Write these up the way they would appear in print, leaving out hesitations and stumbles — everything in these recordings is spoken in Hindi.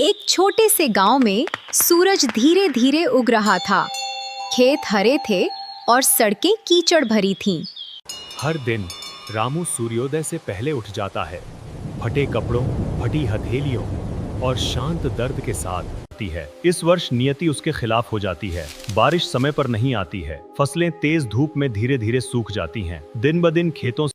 एक छोटे से गांव में सूरज धीरे धीरे उग रहा था। खेत हरे थे और सड़कें कीचड़ भरी थीं। हर दिन रामू सूर्योदय से पहले उठ जाता है। फटे कपड़ों, फटी हथेलियों और शांत दर्द के साथ आती है। इस वर्ष नियति उसके खिलाफ हो जाती है। बारिश समय पर नहीं आती है। फसलें तेज धूप में धीरे धीरे सूख जाती हैं। दिन ब दिन खेतों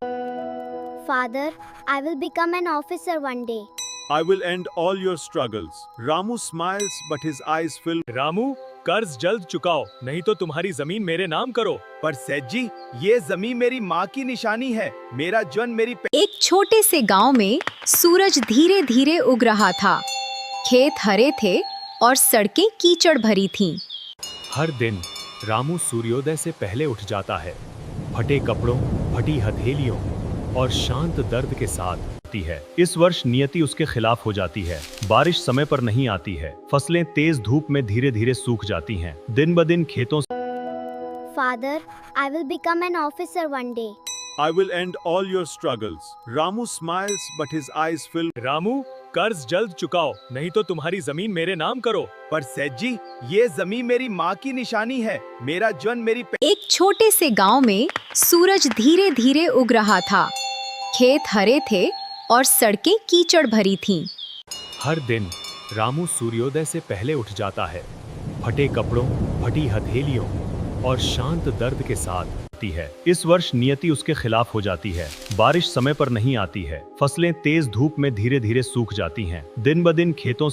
Father, I will become an officer one day. I will end all your struggles. Ramu smiles, but his eyes fill. Ramu, कर्ज जल्द चुकाओ, नहीं तो तुम्हारी जमीन मेरे नाम करो। पर सेठ जी, ये जमीन मेरी माँ की निशानी है। मेरा जन्म मेरी एक छोटे से गांव में सूरज धीरे धीरे उग रहा था। खेत हरे थे और सड़कें कीचड़ भरी थीं। हर दिन रामू सूर्योदय से पहले उठ जाता है। फटे कपड़ों, फटी हथेलियों और शांत दर्द के साथ आती है। इस वर्ष नियति उसके खिलाफ हो जाती है। बारिश समय पर नहीं आती है। फसलें तेज धूप में धीरे धीरे सूख जाती हैं। दिन ब दिन खेतों Father, I will become an officer one day. I will end all your struggles. Ramu smiles, but his eyes fill. Ramu, कर्ज जल्द चुकाओ, नहीं तो तुम्हारी जमीन मेरे नाम करो। पर सेठ जी, ये जमीन मेरी माँ की निशानी है। मेरा जन्म मेरी एक छोटे से गांव में सूरज धीरे धीरे उग रहा था। खेत हरे थे और सड़कें कीचड़ भरी थीं। हर दिन रामू सूर्योदय से पहले उठ जाता है। फटे कपड़ों, फटी हथेलियों और शांत दर्द के साथ आती है। इस वर्ष नियति उसके खिलाफ हो जाती है। बारिश समय पर नहीं आती है। फसलें तेज धूप में धीरे धीरे सूख जाती हैं। दिन ब दिन खेतों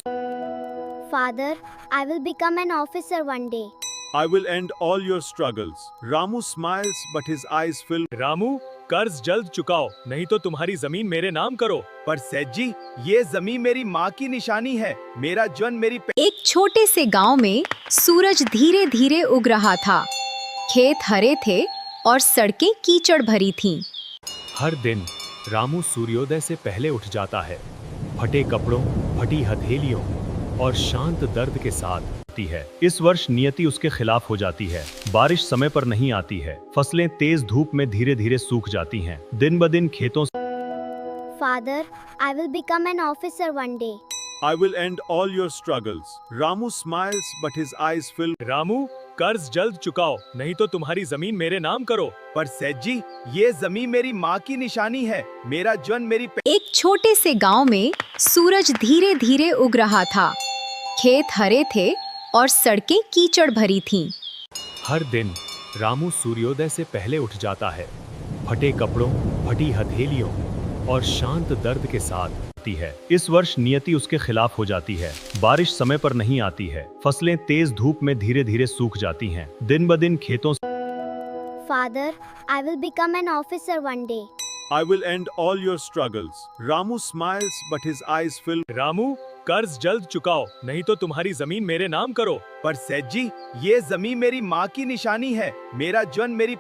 Father, I will become an officer one day. I will end all your struggles. Ramu smiles, but his eyes fill. Ramu, कर्ज जल्द चुकाओ, नहीं तो तुम्हारी जमीन मेरे नाम करो। पर सेठ जी, ये जमीन मेरी माँ की निशानी है। मेरा जन्म मेरी एक छोटे से गांव में सूरज धीरे धीरे उग रहा था। खेत हरे थे और सड़कें कीचड़ भरी थीं। हर दिन रामू सूर्योदय से पहले उठ जाता है। फटे कपड़ों, फटी हथेलियों और शांत दर्द के साथ आती है। इस वर्ष नियति उसके खिलाफ हो जाती है। बारिश समय पर नहीं आती है। फसलें तेज धूप में धीरे धीरे सूख जाती हैं। दिन ब दिन खेतों Father, I will become an officer one day. I will end all your struggles. Ramu smiles, but his eyes fill. Ramu, कर्ज जल्द चुकाओ, नहीं तो तुम्हारी जमीन मेरे नाम करो। पर सेठ जी, ये जमीन मेरी माँ की निशानी है। मेरा जन्म मेरी एक छोटे से गांव में सूरज धीरे धीरे उग रहा था। खेत हरे थे और सड़कें कीचड़ भरी थीं। हर दिन रामू सूर्योदय से पहले उठ जाता है। फटे कपड़ों, फटी हथेलियों और शांत दर्द के साथ आती है। इस वर्ष नियति उसके खिलाफ हो जाती है। बारिश समय पर नहीं आती है। फसलें तेज धूप में धीरे धीरे सूख जाती हैं। दिन ब दिन खेतों Father, I will become an officer one day. I will end all your struggles. Ramu smiles, but his eyes fill. Ramu, कर्ज जल्द चुकाओ, नहीं तो तुम्हारी जमीन मेरे नाम करो। पर सेठ जी, ये जमीन मेरी माँ की निशानी है। मेरा जन्म मेरी